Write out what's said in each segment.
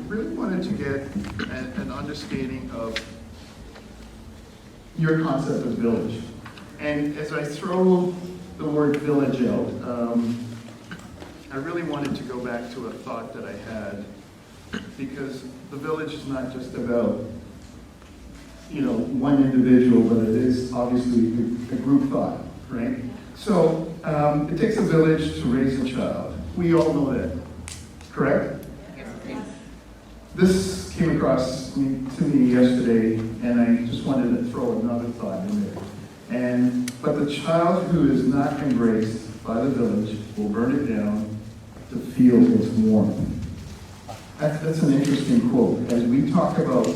really wanted to get an understanding of your concept of village. And as I throw the word village out, I really wanted to go back to a thought that I had, because the village is not just about, you know, one individual, but it is obviously a group thought, right? So it takes a village to raise a child. We all know that, correct? Yes. This came across to me yesterday, and I just wanted to throw another thought in there. But the child who is not embraced by the village will burn it down to feel its warmth. That's an interesting quote. As we talk about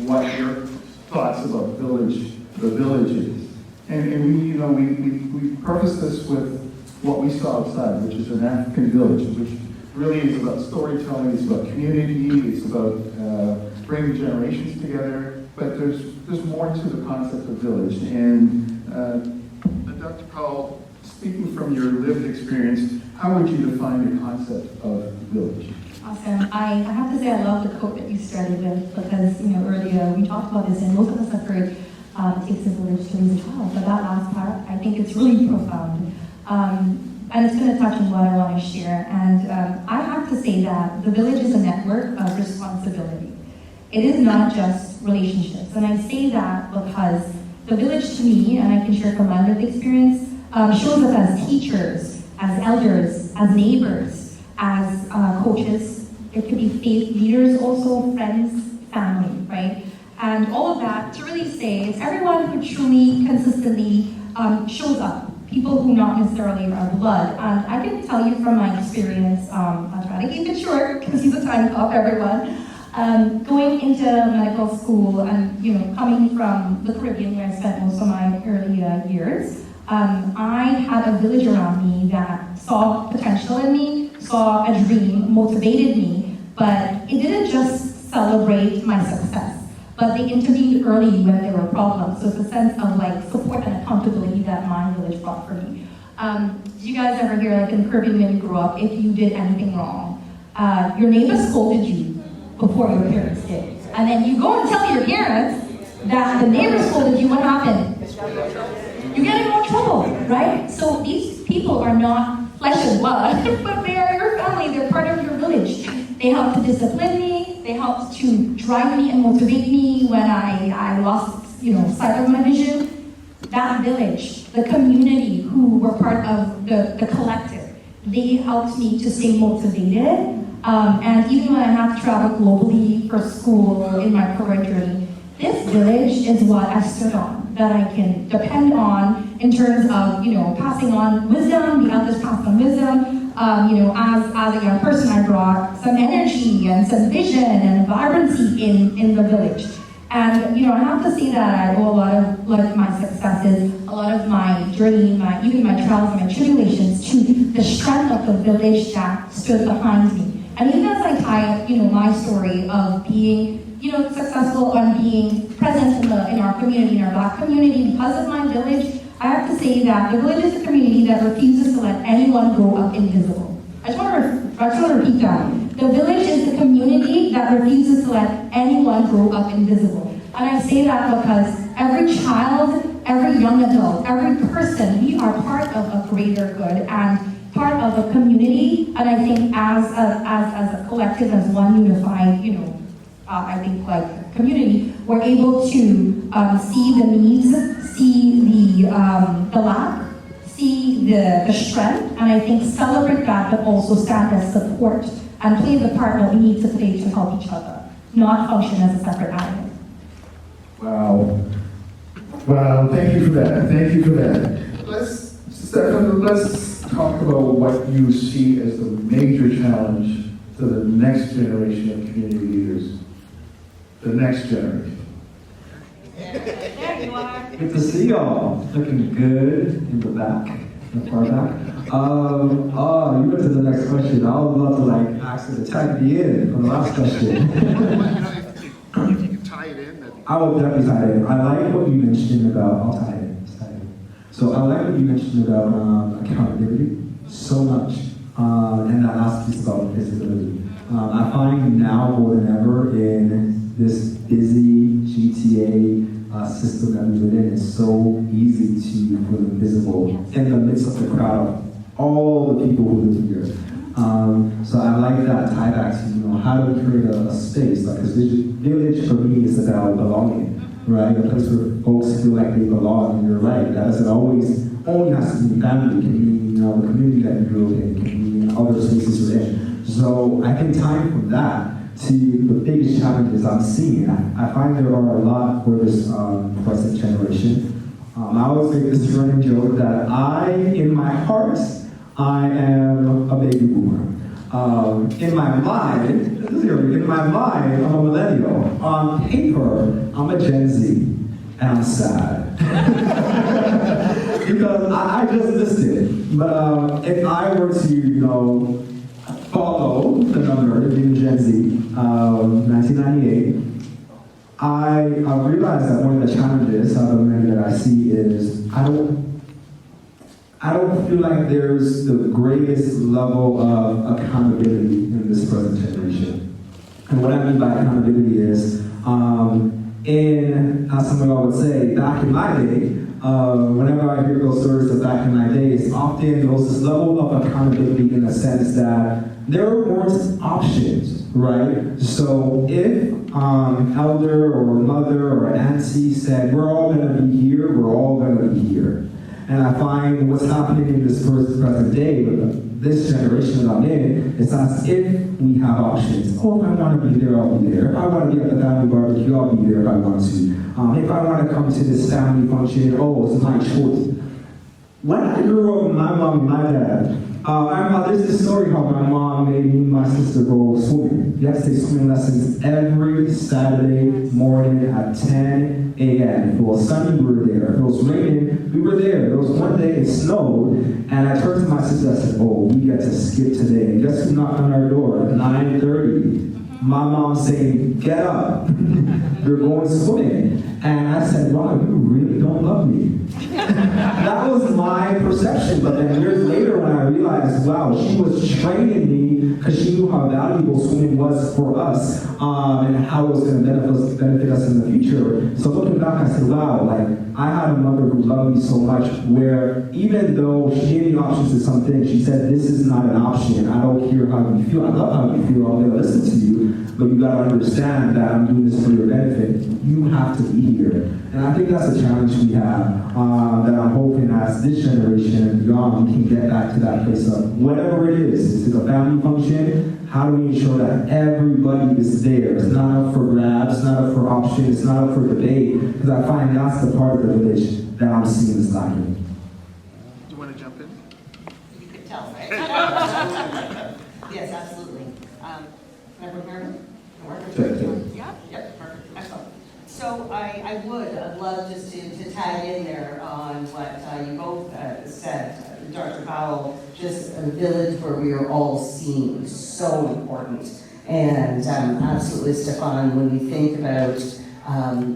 what your thoughts about the village is, and we preface this with what we saw outside, which is an African village, which really is about storytelling, it's about community, it's about bringing generations together, but there's more to the concept of village. And Dr. Powell, speaking from your lived experience, how would you define the concept of village? Awesome. I have to say I love the quote that you started with, because earlier we talked about this, and most of us have heard it takes a village to raise a child. But that last part, I think it's really profound. And it's going to touch on what I want to share. And I have to say that the village is a network of responsibility. It is not just relationships. And I say that because the village to me, and I can share from my lived experience, shows up as teachers, as elders, as neighbors, as coaches. It could be faith leaders also, friends, family, right? And all of that to really say it's everyone who truly, consistently shows up. People who not necessarily are blood. And I can tell you from my experience, I'll try to keep it short because he's a time cop, everyone. Going into medical school and coming from the Caribbean where I spent most of my early years, I had a village around me that saw potential in me, saw a dream, motivated me, but it didn't just celebrate my success, but they intervened early when there were problems. So it's a sense of support and accountability that my village brought for me. Do you guys ever hear in the Caribbean when you grew up, if you did anything wrong, your neighbor scolded you before your parents did. And then you go and tell your parents that the neighbor scolded you, what happened? You get in more trouble, right? So these people are not flesh and blood, but they are your family, they're part of your village. They help to discipline me, they help to drive me and motivate me when I lost sight of my vision. That village, the community who were part of the collective, they helped me to stay motivated. And even when I have to travel globally for school in my career journey, this village is what I stood on, that I can depend on in terms of, passing on wisdom, the elders passed on wisdom. As a young person, I brought some energy and some vision and vibrancy in the village. And, I have to say that I owe a lot of my successes, a lot of my journey, even my trials and my tribulations to the strength of the village that stood behind me. And even as I tie up, my story of being, successful and being present in our community, in our Black community, because of my village, I have to say that the village is a community that refuses to let anyone grow up invisible. I just want to repeat that. The village is a community that refuses to let anyone grow up invisible. And I say that because every child, every young adult, every person, we are part of a greater good and part of a community. And I think as a collective, as one unified, I think community, we're able to see the needs, see the lack, see the strength, and I think celebrate that, but also stand as support and play the part that we need to play to help each other, not function as a separate island. Wow, thank you for that. Let's talk about what you see as the major challenge to the next generation of community leaders. The next generation. There you are. Good to see y'all. Looking good in the back, in the far back. You went to the next question. I was about to ask you to tag me in for the last question. If you can tie it in, I will definitely tie it in. I like what you mentioned about, I'll tie it in. So I like what you mentioned about accountability so much, and that last piece about visibility. I find now more than ever in this busy GTA system that we live in, it's so easy to feel invisible in the midst of the crowd of all the people who live here. So I like that tie back to, how do we create a space? Like, because village for me is about belonging, right? A place where folks feel like they belong, and you're right, that doesn't always only has to be family, it can be, the community that you grew up in, it can be other spaces you're in. So I think tying from that to the biggest challenges I'm seeing, I find there are a lot for this present generation. I always make this running joke that in my heart, I am a baby boomer. In my mind, I'm a millennial. On paper, I'm a Gen Z, and I'm sad. Because I just missed it. But if I were to, follow the number, being Gen Z, 1998, I realized that one of the challenges out of many that I see is I don't feel like there's the greatest level of accountability in this present generation. And what I mean by accountability is, as some of y'all would say, back in my day, whenever I hear those stories of back in my days, often there was this level of accountability in the sense that there weren't options, right? So if elder or mother or auntie said, we're all gonna be here, we're all gonna be here. And I find what's happening in this present day, with this generation that I'm in, it's as if we have options. Oh, if I want to be there, I'll be there. If I want to be at the family barbecue, I'll be there if I want to. If I want to come to this family function, it's my choice. When I grew up with my mom and my dad, there's this story how my mom made me and my sister go swimming. You have to take swimming lessons every Saturday morning at 10 a.m. If it was sunny, we were there. If it was raining, we were there. There was one day it snowed, and I turned to my sister and I said, we get to skip today. And guess who knocked on our door at 9:30? My mom saying, get up, you're going swimming. And I said, wow, you really don't love me. That was my perception, but then years later when I realized, wow, she was training me because she knew how valuable swimming was for us and how it was going to benefit us in the future. So looking back, I said, wow, I had a mother who loved me so much where even though she gave me options to some things, she said, this is not an option. I don't care how you feel. I love how you feel. I'm going to listen to you, but you got to understand that I'm doing this for your benefit. You have to be here. And I think that's a challenge we have that I'm hoping as this generation and beyond, we can get back to that place of whatever it is. It's a family function. How do we ensure that everybody is there? It's not up for grabs, it's not up for option, it's not up for debate, because I find that's the part of the village that I'm seeing is lacking. Do you want to jump in? You could tell, right? Yes, absolutely. Can I work here? Yep, perfect. Excellent. So I'd love just to tag in there on what you both said. Dr. Powell, just a village where we are all seen, so important. And absolutely, Stefan, when we think about,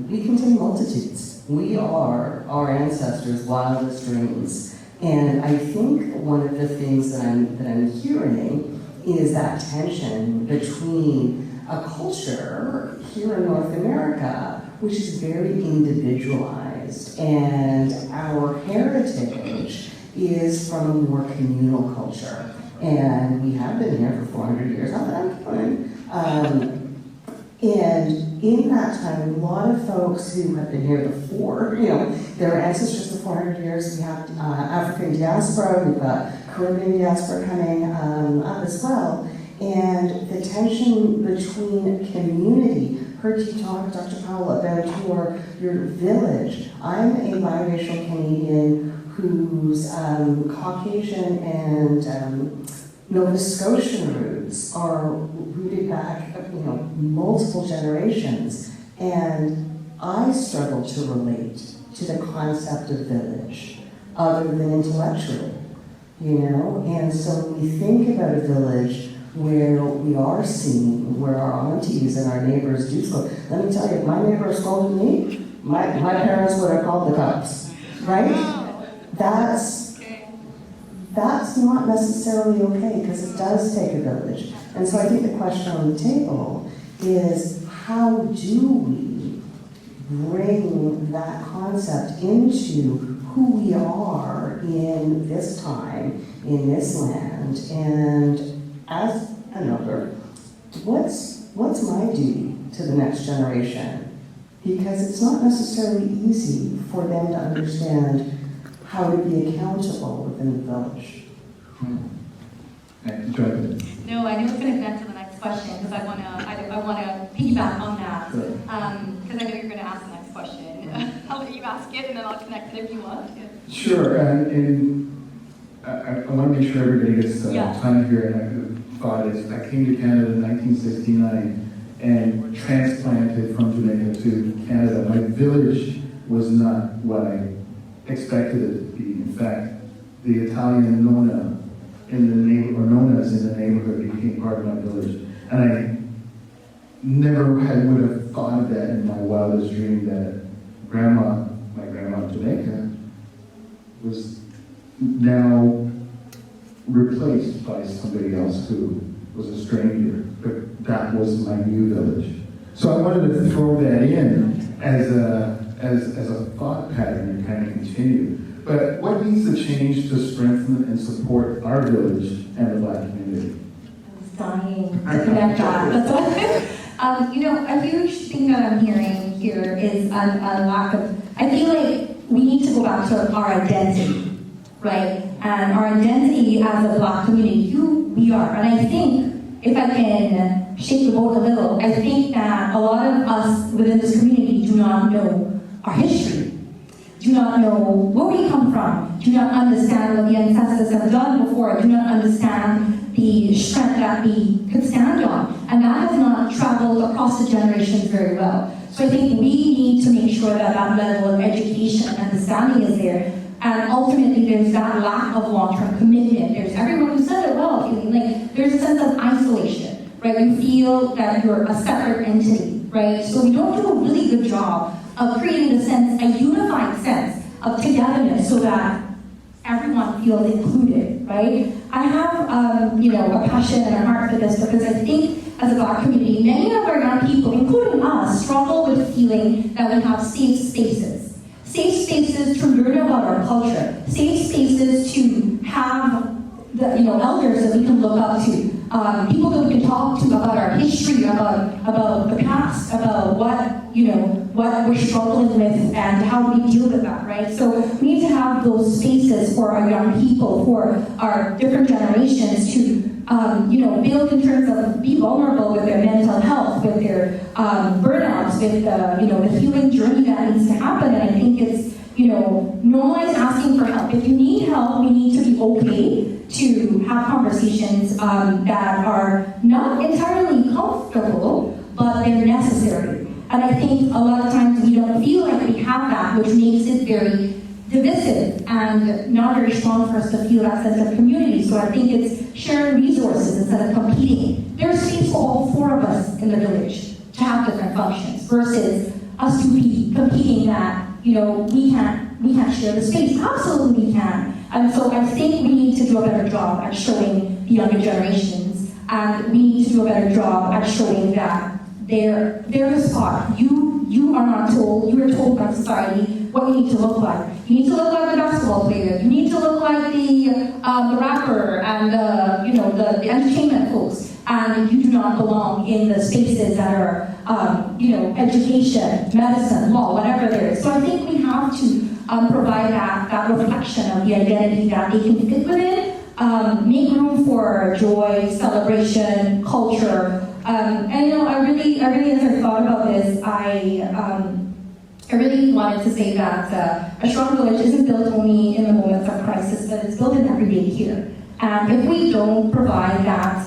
we contain multitudes. We are our ancestors' wildest dreams. And I think one of the things that I'm hearing is that tension between a culture here in North America, which is very individualized, and our heritage is from a more communal culture. And we have been here for 400 years, not that I'm counting. And in that time, a lot of folks who have been here before, their ancestors for 400 years, we have African diaspora, we've got Caribbean diaspora coming up as well. And the tension between community, heard you talk, Dr. Powell, about your village. I'm a biracial Canadian whose Caucasian and Nova Scotian roots are rooted back, multiple generations. And I struggle to relate to the concept of village, other than intellectually, And so when we think about a village where we are seen, where our aunties and our neighbors do scold. Let me tell you, if my neighbor scolded me, my parents would have called the cops, right? That's not necessarily okay, because it does take a village. And so I think the question on the table is, how do we bring that concept into who we are in this time, in this land, and as an elder, what's my duty to the next generation? Because it's not necessarily easy for them to understand how to be accountable within the village. No, I know it's going to connect to the next question because I want to piggyback on that because I know you're going to ask the next question. I'll let you ask it and then I'll connect it if you want. Sure, and I want to make sure everybody gets time here. And I came to Canada in 1969 and transplanted from Jamaica to Canada. My village was not what I expected it to be. In fact, the Italian Nona in the neighborhood, or Nonas in the neighborhood, became part of my village. And I never would have thought of that in my wildest dream, that my grandma in Jamaica was now replaced by somebody else who was a stranger. But that was my new village. So I wanted to throw that in as a thought pattern and kind of continue. But what needs to change to strengthen and support our village and the Black community? I'm dying to connect that. A huge thing that I'm hearing here is a lack of, I feel like we need to go back to our identity, right? And our identity as a Black community, who we are. And I think, if I can shake the boat a little, I think that a lot of us within this community do not know our history, do not know where we come from, do not understand what the ancestors have done before, do not understand the strength that we could stand on. And that has not traveled across the generations very well. So I think we need to make sure that that level of education and understanding is there. And ultimately, there's that lack of long-term commitment. There's everyone who said it well, feeling like there's a sense of isolation, right? You feel that you're a separate entity, right? So we don't do a really good job of creating a unified sense of togetherness so that everyone feels included, right? I have, a passion and a heart for this because I think as a Black community, many of our young people, including us, struggle with feeling that we have safe spaces. Safe spaces to learn about our culture. Safe spaces to have the elders that we can look up to. People that we can talk to about our history, about the past, about what we're struggling with and how we deal with that, right? So we need to have those spaces for our young people, for our different generations to build in terms of be vulnerable with their mental health, with their burnouts, with the healing journey that needs to happen. And I think it's, normalize asking for help. If you need help, we need to be okay to have conversations that are not entirely comfortable, but they're necessary. And I think a lot of times we don't feel like we have that, which makes it very divisive and not very strong for us to feel that sense of community. So I think it's sharing resources instead of competing. There's space for all four of us in the village to have different functions versus us to be competing that, we can't share the space. Absolutely we can. And so I think we need to do a better job at showing the younger generations, and we need to do a better job at showing that they're the spot. You are not told, you are told by society what you need to look like. You need to look like the basketball player. You need to look like the rapper and the entertainment folks. And you do not belong in the spaces that are, education, medicine, law, whatever there is. So I think we have to provide that reflection of the identity that they can fit within, make room for joy, celebration, culture. I really, as I thought about this, I really wanted to say that a strong village isn't built only in the moments of crisis, but it's built in everyday care. And if we don't provide that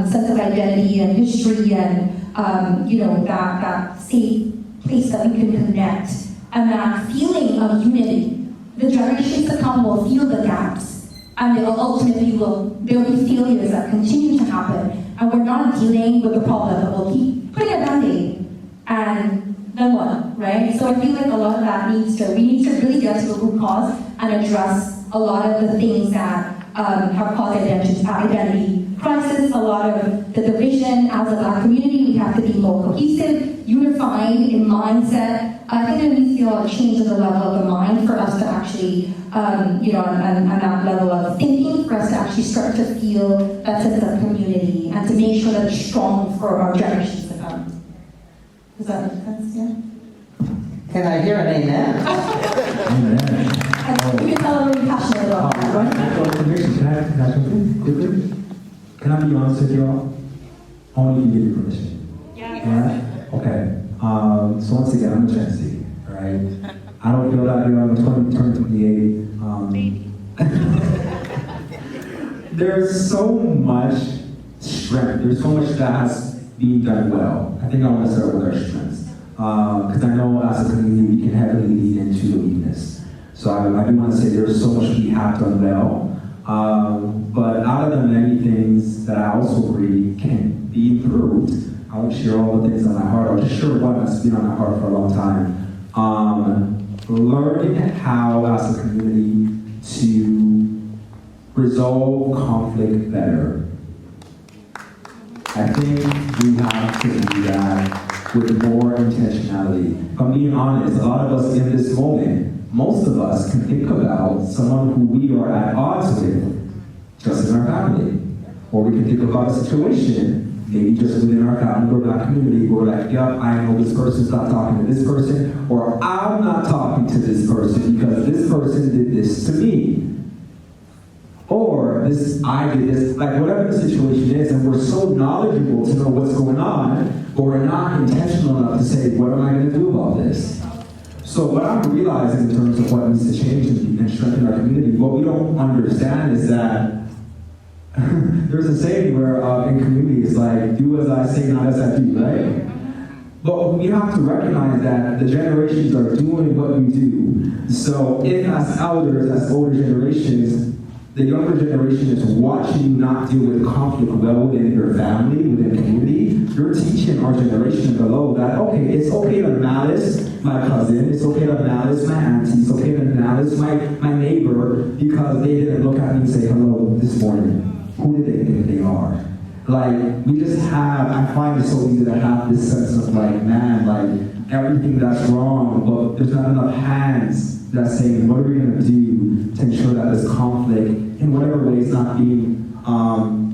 sense of identity and history and that safe place that we can connect and that feeling of unity, the generations to come will feel the gaps, and there will be failures that continue to happen, and we're not dealing with the problem that will keep putting a band-aid and then what, right? So I feel like a lot of that we need to really get to the root cause and address a lot of the things that have caused identity crisis, a lot of the division. As a Black community, we have to be more cohesive, unified in mindset. I think there needs to be a lot of change in the level of the mind for us to actually, on that level of thinking, for us to actually start to feel that sense of community and to make sure that it's strong for our generations to come. Does that make sense? Yeah. Can I hear an amen? And you can tell I'm really passionate about that, right? Can I be honest with you all? Only you give me permission. Yeah. Okay. So once again, I'm a Gen Z, right? I don't feel that young. I'm 28. There's so much strength. There's so much that has been done well. I think I want to start with our strengths. Because I know as a community we can heavily lead into the weakness. So I do want to say there's so much we have done well. But out of the many things that I also agree can be improved, I won't share all the things on my heart. I'll just share one that's been on my heart for a long time. Learning how as a community to resolve conflict better. I think we have to do that with more intentionality. If I'm being honest, a lot of us in this moment, most of us can think about someone who we are at odds with, just in our family. Or we can think about a situation, maybe just within our family or that community, where we're like, yep, I know this person's not talking to this person, or I'm not talking to this person because this person did this to me. Or I did this, like whatever the situation is, and we're so knowledgeable to know what's going on, but we're not intentional enough to say, what am I going to do about this? So what I'm realizing in terms of what needs to change and strengthen our community, what we don't understand is that there's a saying where in community it's like, do as I say, not as I do, right? But we have to recognize that the generations are doing what we do. So if as elders, as older generations, the younger generation is watching you not deal with conflict well within your family, within community, you're teaching our generation below that, okay, it's okay to malice my cousin, it's okay to malice my auntie, it's okay to malice my neighbor because they didn't look at me and say hello this morning. Who do they think they are? Like, we just have, I find it so easy to have this sense of like, man, like, everything that's wrong, but there's not enough hands that's saying, what are we going to do to ensure that this conflict, in whatever way, is not being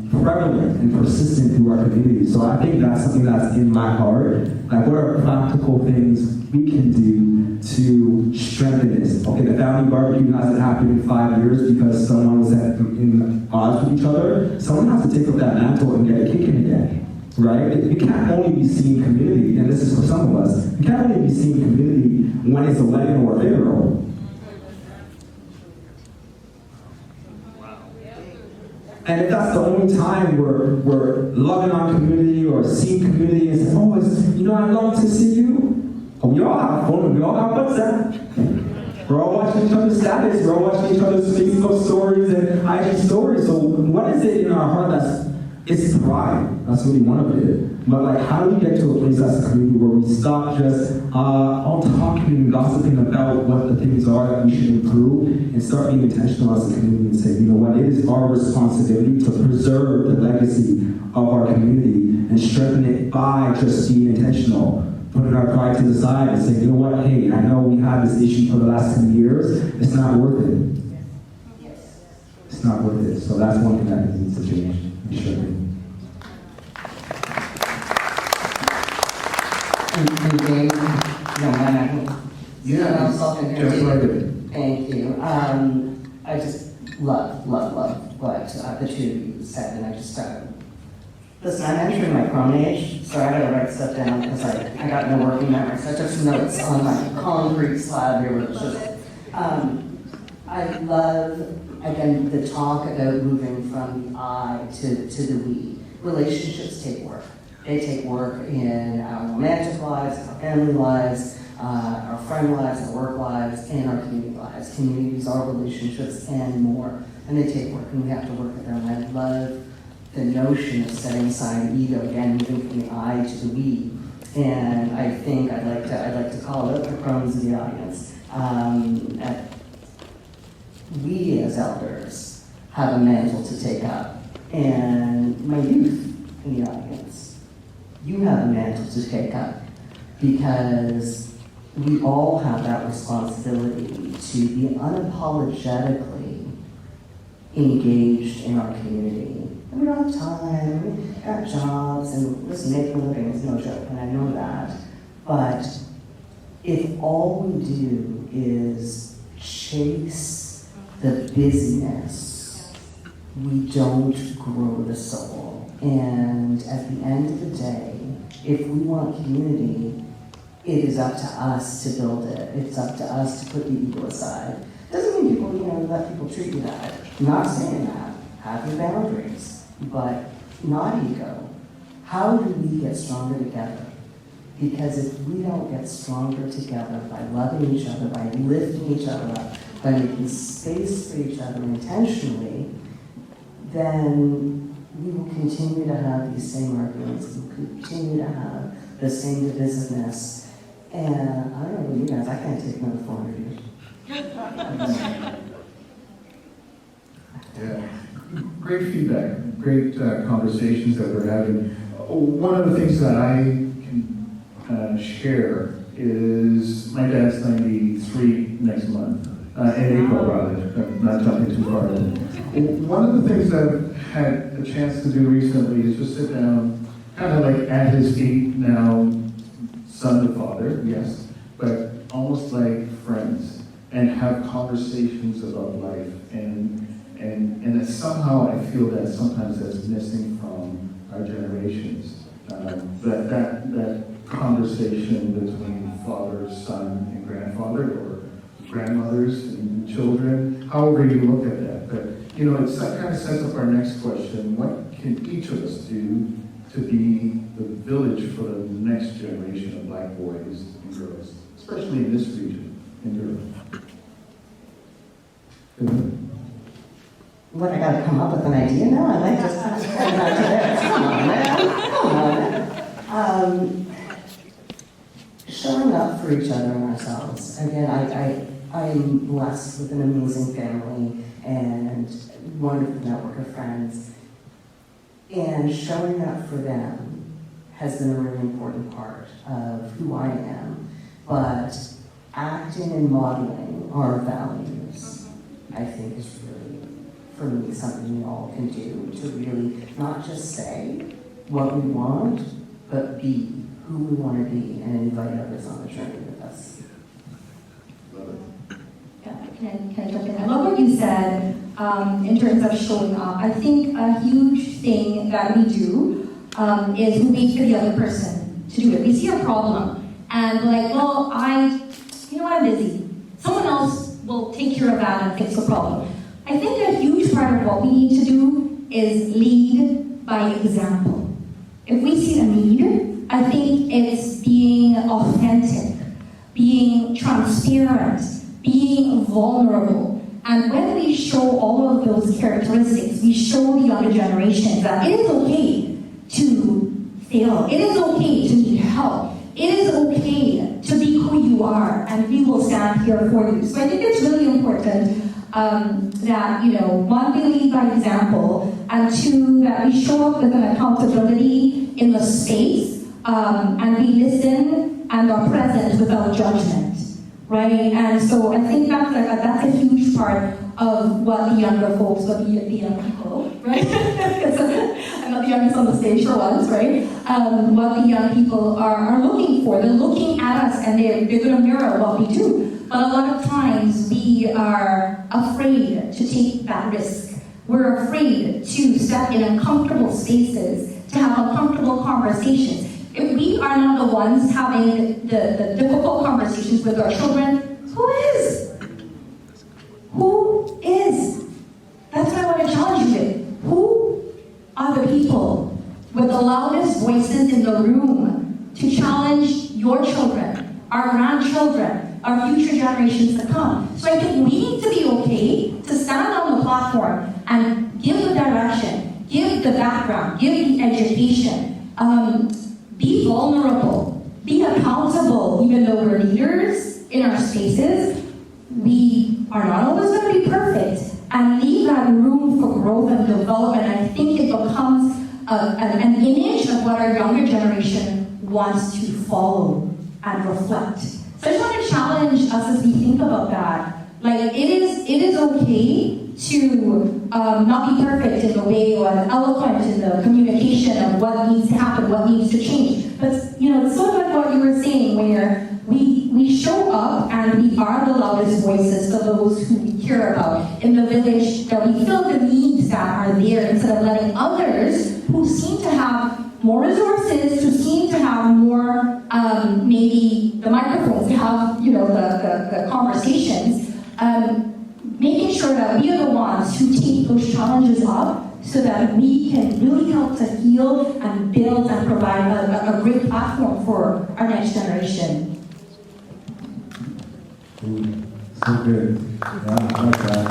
prevalent and persistent through our community. So I think that's something that's in my heart. Like, what are practical things we can do to strengthen this? Okay, the family barbecue hasn't happened in 5 years because someone was in odds with each other. Someone has to take up that mantle and get it kicking again. Right? It can't only be seen community, and this is for some of us, it can't only be seen community when it's a wedding or a funeral. And if that's the only time we're loving on community or seeing community and saying, oh, I long to see you. Oh, we all have phone, we all have WhatsApp. We're all watching each other's status, we're all watching each other's Facebook stories and IG stories. So what is it in our heart it's pride. That's really one of it. But like, how do we get to a place as a community where we stop just all talking and gossiping about what the things are that we should improve and start being intentional as a community and say, you know what, it is our responsibility to preserve the legacy of our community and strengthen it by just being intentional, putting our pride to the side and saying, you know what, hey, I know we had this issue for the last 10 years, it's not worth it. It's not worth it. So that's one thing that needs to change. And Dane, Thank you. I just love what the two of you said, and I just listen, I'm entering my prone age, so I gotta write stuff down because I got no working memory, so I took some notes on my concrete slab here, which is I love, again, the talk about moving from the I to the we. Relationships take work. They take work in our romantic lives, our family lives, our friend lives, our work lives, and our community lives. Communities are relationships and more, and they take work, and we have to work at them. And I love the notion of setting aside ego, again, moving from the I to the we. And I think I'd like to call out the crones of the audience. We as elders have a mantle to take up. and my youth in the audience. You have a mantle to take up, because we all have that responsibility to be unapologetically engaged in our community. And we don't have time, we got jobs, and listen, making a living is no joke, and I know that. But if all we do is chase the busyness, we don't grow the soul. And at the end of the day, if we want community, it is up to us to build it. It's up to us to put the ego aside. Doesn't mean people, let people treat you bad. I'm not saying that. Have your boundaries, but not ego. How do we get stronger together? Because if we don't get stronger together by loving each other, by lifting each other up, by making space for each other intentionally, then we will continue to have these same arguments, we will continue to have the same divisiveness. And I don't know about you guys, I can't take another 400 years. Yeah, great feedback, great conversations that we're having. One of the things that I can share is my dad's 93 next month, in April rather, I'm not jumping too far in. One of the things I've had a chance to do recently is just sit down, kind of like at his feet now, son to father, yes, but almost like friends, and have conversations about life. And that somehow I feel that sometimes that's missing from our generations. That conversation between father, son, and grandfather, or grandmothers and children, however you look at that. But it kind of sets up our next question: what can each of us do to be the village for the next generation of Black boys and girls, especially in this region in Europe? What, I gotta come up with an idea now? I like just kind of an idea. Come on. Showing up for each other and ourselves. Again, I'm blessed with an amazing family and wonderful network of friends. And showing up for them has been a really important part of who I am. But acting and modeling our values, I think, is really, for me, something we all can do to really not just say what we want, but be who we want to be and invite others on the journey with us. Love it. Yeah, can I jump in? I love what you said in terms of showing up. I think a huge thing that we do is we wait for the other person to do it. We see a problem and we're like, well, I'm busy. Someone else will take care of that and fix the problem. I think a huge part of what we need to do is lead by example. If we see a need, I think it's being authentic, being transparent, being vulnerable. And when we show all of those characteristics, we show the younger generation that it is okay to fail. It is okay to need help. It is okay to be who you are, and we will stand here for you. So I think it's really important that, one, we lead by example, and two, that we show up with an accountability in the space, and we listen and are present without judgment, right? And so I think that's a huge part of what the younger folks, what the young people, right? I'm not the youngest on the stage for once, right? What the young people are looking for. They're looking at us and they're going to mirror what we do. But a lot of times we are afraid to take that risk. We're afraid to step in uncomfortable spaces, to have uncomfortable conversations. If we are not the ones having the difficult conversations with our children, who is? Who is? That's what I want to challenge you with. Who are the people with the loudest voices in the room to challenge your children, our grandchildren, our future generations to come? So I think we need to be okay to stand on the platform and give the direction, give the background, give the education, be vulnerable, be accountable, even though we're leaders in our spaces. We are not always going to be perfect, and leave that room for growth and development. I think it becomes an image of what our younger generation wants to follow and reflect. So I just want to challenge us as we think about that. Like, it is okay to not be perfect in the way or eloquent in the communication of what needs to happen, what needs to change. But it's sort of like what you were saying, where we show up and we are the loudest voices for those who we care about in the village, that we fill the needs that are there instead of letting others who seem to have more resources, who seem to have more, maybe the microphones, to have, the conversations, making sure that we are the ones who take those challenges up so that we can really help to heal and build and provide a great platform for our next generation. So good. Yeah, I like that.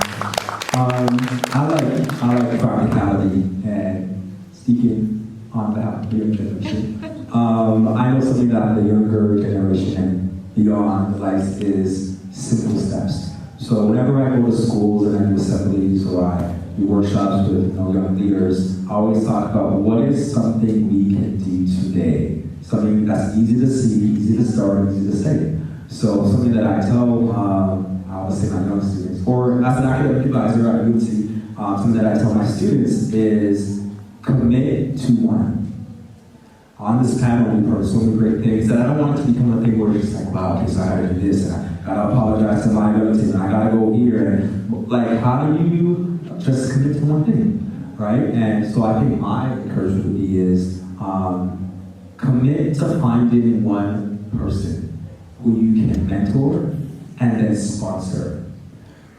I like practicality and speaking on behalf of the young generation. I know something that the younger generation and beyond likes is simple steps. So whenever I go to schools and I do assemblies or I do workshops with young leaders, I always talk about what is something we can do today. Something that's easy to see, easy to start, easy to say. So something that I tell, I always say my young students, or as an academic advisor at UNC, something that I tell my students is commit to one. On this panel, we've heard so many great things that I don't want it to become a thing where it's like, wow, okay, so I gotta do this, and I gotta apologize to my relative, and I gotta go here, and like, how do you just commit to one thing, right? And so I think my encouragement would be is commit to finding one person who you can mentor and then sponsor.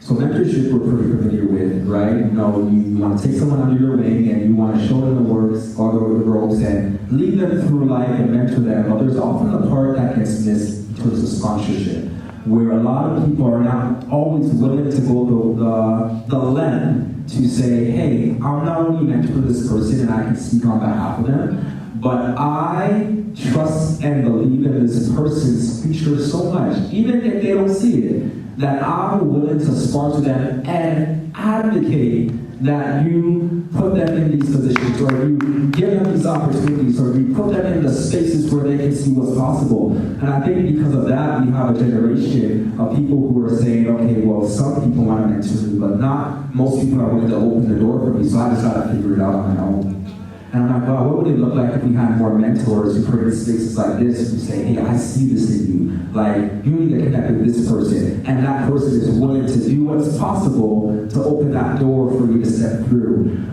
So mentorship we're pretty familiar with, right? You want to take someone under your wing and you want to show them the works or the ropes and lead them through life and mentor them. But there's often the part that gets missed in terms of sponsorship, where a lot of people are not always willing to go the length to say, hey, I'm not only mentor this person and I can speak on behalf of them, but I trust and believe in this person's future so much, even if they don't see it, that I'm willing to sponsor them and advocate that you put them in these positions, or you give them these opportunities, or you put them in the spaces where they can see what's possible. And I think because of that, we have a generation of people who are saying, okay, well, some people want to mentor me, but not most people are willing to open the door for me, so I just got to figure it out on my own. And I'm like, wow, what would it look like if we had more mentors who create spaces like this who say, hey, I see this in you. Like, you need to connect with this person. And that person is willing to do what's possible to open that door for you to step through.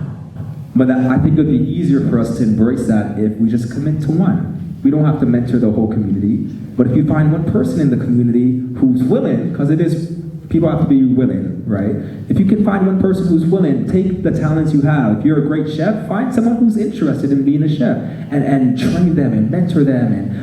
But I think it would be easier for us to embrace that if we just commit to one. We don't have to mentor the whole community. But if you find one person in the community who's willing, because it is, people have to be willing, right? If you can find one person who's willing, take the talents you have. If you're a great chef, find someone who's interested in being a chef and train them and mentor them and,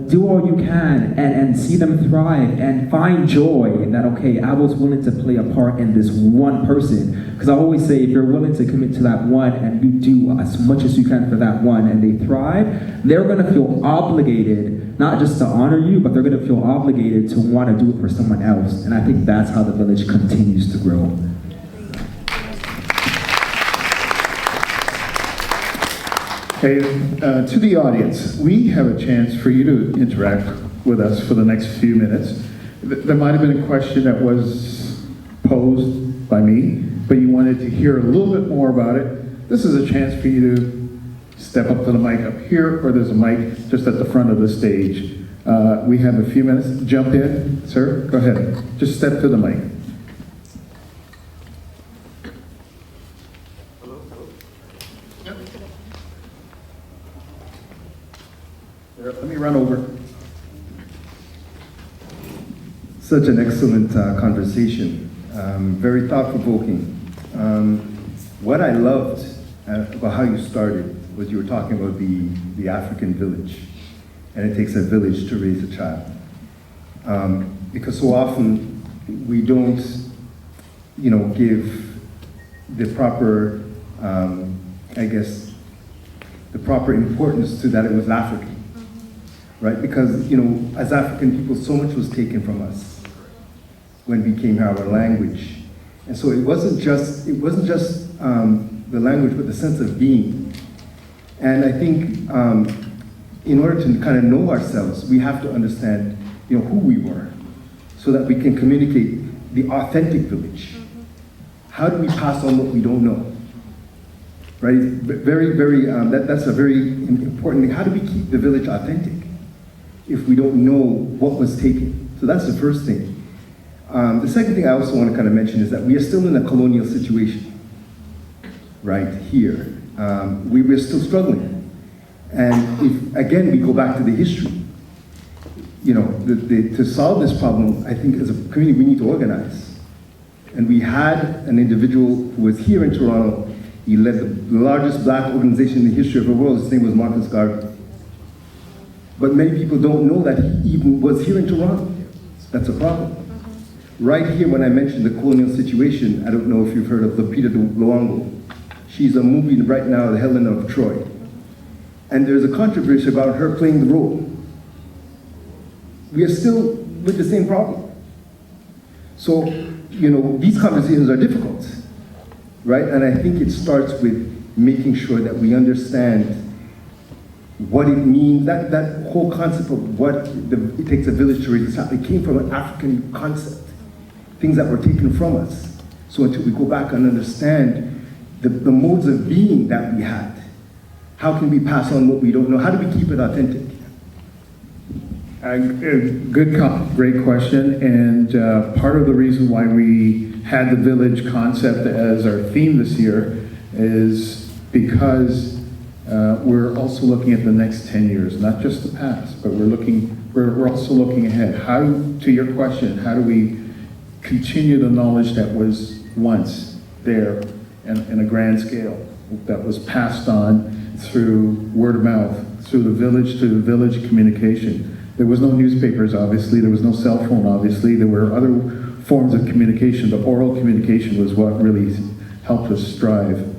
do all you can and see them thrive and find joy in that, okay, I was willing to play a part in this one person. Because I always say, if you're willing to commit to that one and you do as much as you can for that one and they thrive, they're going to feel obligated, not just to honor you, but they're going to feel obligated to want to do it for someone else. And I think that's how the village continues to grow. Hey, to the audience, we have a chance for you to interact with us for the next few minutes. There might have been a question that was posed by me, but you wanted to hear a little bit more about it. This is a chance for you to step up to the mic up here, or there's a mic just at the front of the stage. We have a few minutes. Jump in, sir. Go ahead. Just step to the mic. Let me run over. Such an excellent conversation, very thought-provoking. What I loved about how you started was you were talking about the African village, and it takes a village to raise a child. Because so often we don't, give the proper, the proper importance to that it was African. Right, because as African people, so much was taken from us when we came here, our language, and so it wasn't just the language, but the sense of being. And I think in order to kind of know ourselves, we have to understand, who we were, so that we can communicate the authentic village. How do we pass on what we don't know? Right? Very, very. That's a very important thing. How do we keep the village authentic if we don't know what was taken? So that's the first thing. The second thing I also want to kind of mention is that we are still in a colonial situation, right here. We're still struggling. And if, again, we go back to the history, to solve this problem, I think as a community, we need to organize. And we had an individual who was here in Toronto. He led the largest black organization in the history of the world. His name was Marcus Garvey. But many people don't know that he even was here in Toronto. That's a problem. Right here, when I mentioned the colonial situation, I don't know if you've heard of Lupita Nyong'o. She's a movie right now, The Helen of Troy. And there's a controversy about her playing the role. We are still with the same problem. So, these conversations are difficult, right? And I think it starts with making sure that we understand what it means, that whole concept of what it takes a village to raise a child. It came from an African concept, things that were taken from us. So until we go back and understand the modes of being that we had, how can we pass on what we don't know? How do we keep it authentic? Great question. And part of the reason why we had the village concept as our theme this year is because we're also looking at the next 10 years, not just the past, but we're also looking ahead. How, to your question, how do we continue the knowledge that was once there in a grand scale, that was passed on through word of mouth, through the village communication. There was no newspapers, obviously. There was no cell phone, obviously. There were other forms of communication, but oral communication was what really helped us thrive.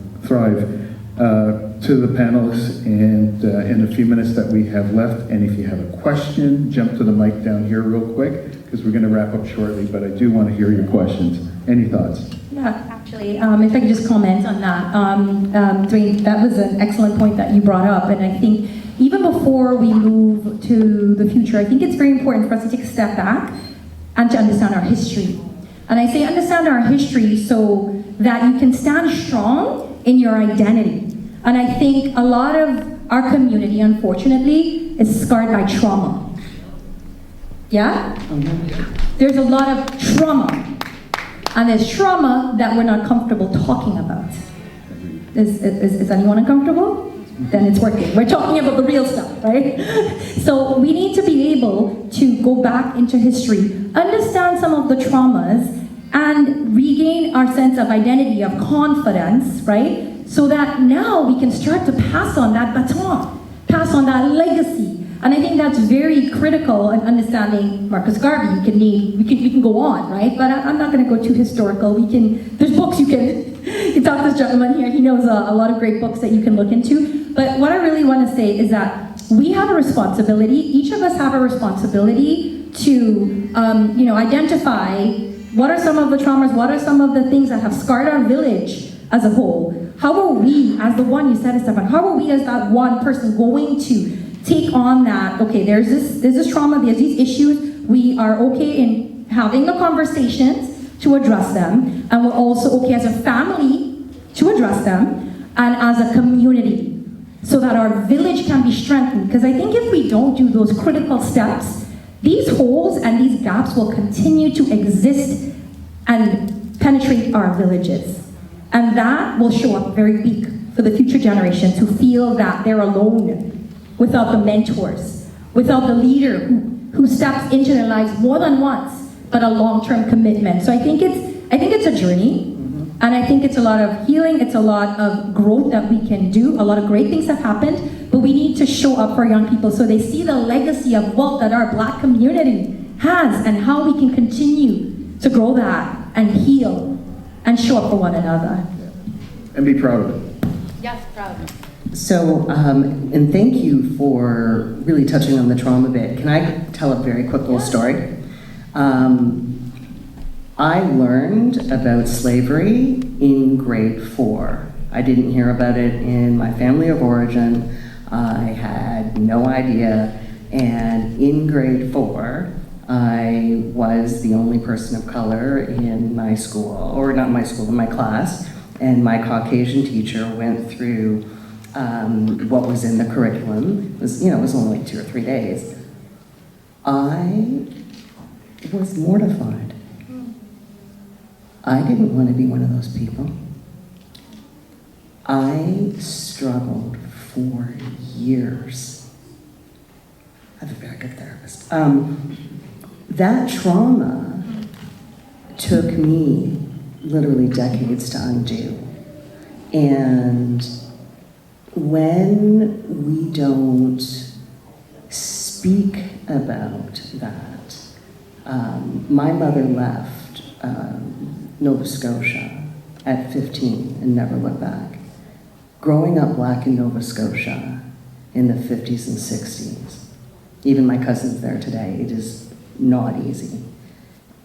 To the panelists, and in the few minutes that we have left, and if you have a question, jump to the mic down here real quick, because we're going to wrap up shortly, but I do want to hear your questions. Any thoughts? Yeah, actually, if I could just comment on that. Dwayne, that was an excellent point that you brought up, and I think even before we move to the future, I think it's very important for us to take a step back and to understand our history. And I say understand our history so that you can stand strong in your identity. And I think a lot of our community, unfortunately, is scarred by trauma. Yeah? There's a lot of trauma. And there's trauma that we're not comfortable talking about. Is anyone uncomfortable? Then it's working. We're talking about the real stuff, right? So we need to be able to go back into history, understand some of the traumas, and regain our sense of identity, of confidence, right? So that now we can start to pass on that baton, pass on that legacy. And I think that's very critical in understanding Marcus Garvey. You can name, we can go on, right? But I'm not going to go too historical. There's books you talk to this gentleman here. He knows a lot of great books that you can look into. But what I really want to say is that we have a responsibility. Each of us have a responsibility to, identify what are some of the traumas, what are some of the things that have scarred our village as a whole. How are we, as the one you said, Stefan, how are we as that one person going to take on that, okay, there's this trauma, there's these issues, we are okay in having the conversations to address them, and we're also okay as a family to address them, and as a community, so that our village can be strengthened. Because I think if we don't do those critical steps, these holes and these gaps will continue to exist and penetrate our villages. And that will show up very weak for the future generations who feel that they're alone, without the mentors, without the leader who steps into their lives more than once, but a long-term commitment. So I think it's a journey, and I think it's a lot of healing, it's a lot of growth that we can do. A lot of great things have happened, but we need to show up for young people so they see the legacy of wealth that our Black community has, and how we can continue to grow that and heal and show up for one another. And be proud of it. Yes, proud. So, and thank you for really touching on the trauma bit. Can I tell a very quick little story? I learned about slavery in grade 4. I didn't hear about it in my family of origin. I had no idea. And in grade 4, I was the only person of color in my school, or not my school, in my class. And my Caucasian teacher went through what was in the curriculum. It was, it was only 2 or 3 days. I was mortified. I didn't want to be one of those people. I struggled for years. I have a very good therapist. That trauma took me literally decades to undo. And when we don't speak about that, my mother left Nova Scotia at 15 and never looked back. Growing up Black in Nova Scotia in the 50s and 60s, even my cousin's there today, it is not easy.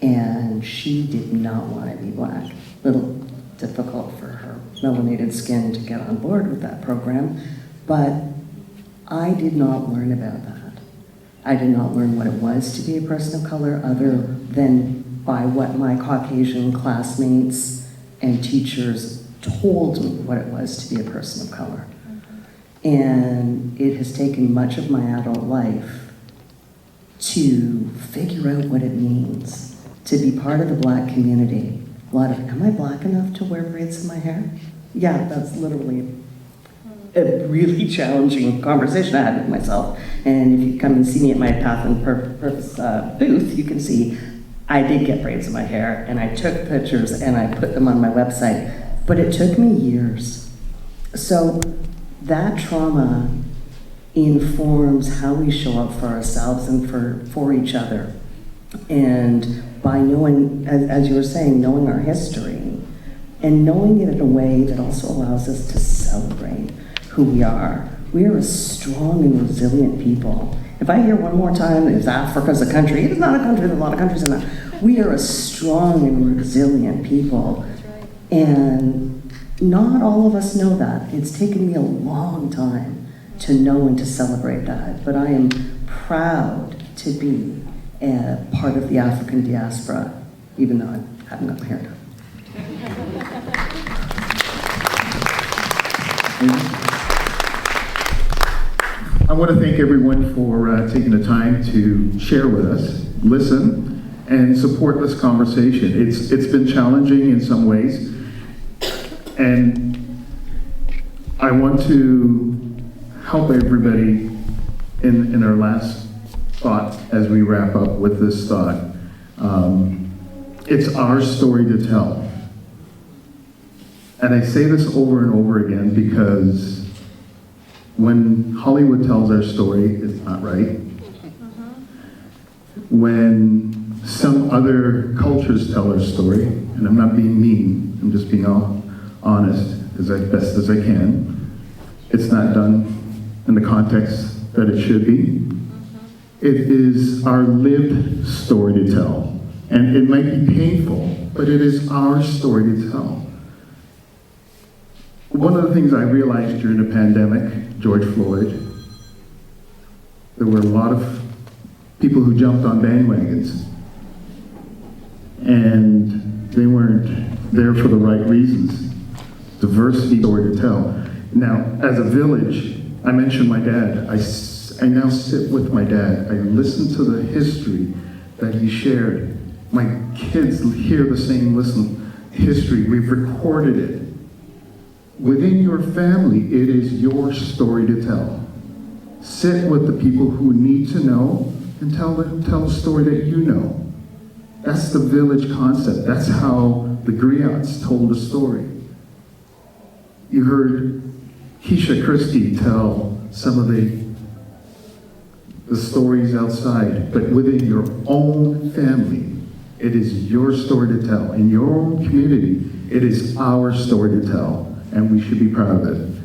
And she did not want to be Black. Little difficult for her melanated skin to get on board with that program, but I did not learn about that. I did not learn what it was to be a person of color other than by what my Caucasian classmates and teachers told me what it was to be a person of color. And it has taken much of my adult life to figure out what it means to be part of the Black community. A lot of, am I Black enough to wear braids in my hair? Yeah, that's literally a really challenging conversation I had with myself. And if you come and see me at my Path and Purpose booth, you can see I did get braids in my hair, and I took pictures and I put them on my website. But it took me years. So that trauma informs how we show up for ourselves and for each other. And by knowing, as you were saying, knowing our history, and knowing it in a way that also allows us to celebrate who we are. We are a strong and resilient people. If I hear one more time that Africa's a country, it is not a country, there's a lot of countries in that. We are a strong and resilient people. And not all of us know that. It's taken me a long time to know and to celebrate that. But I am proud to be a part of the African diaspora, even though I haven't got my hair done. I want to thank everyone for taking the time to share with us, listen, and support this conversation. It's been challenging in some ways. And I want to help everybody in our last thought as we wrap up with this thought. It's our story to tell. And I say this over and over again because when Hollywood tells our story, it's not right. When some other cultures tell our story, and I'm not being mean, I'm just being honest as best as I can, it's not done in the context that it should be. It is our lived story to tell. And it might be painful, but it is our story to tell. One of the things I realized during the pandemic, George Floyd, there were a lot of people who jumped on bandwagons. And they weren't there for the right reasons. Diversity story to tell. Now, as a village, I mentioned my dad. I now sit with my dad. I listen to the history that he shared. My kids hear the same history. We've recorded it. Within your family, it is your story to tell. Sit with the people who need to know and tell the story that you know. That's the village concept. That's how the griots told the story. You heard Keisha Christie tell some of the stories outside, but within your own family, it is your story to tell. In your own community, it is our story to tell, and we should be proud of it.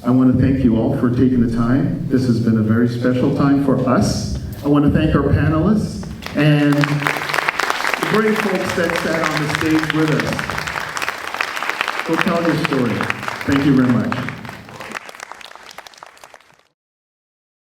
I want to thank you all for taking the time. This has been a very special time for us. I want to thank our panelists and the brave folks that sat on the stage with us. Go tell your story. Thank you very much.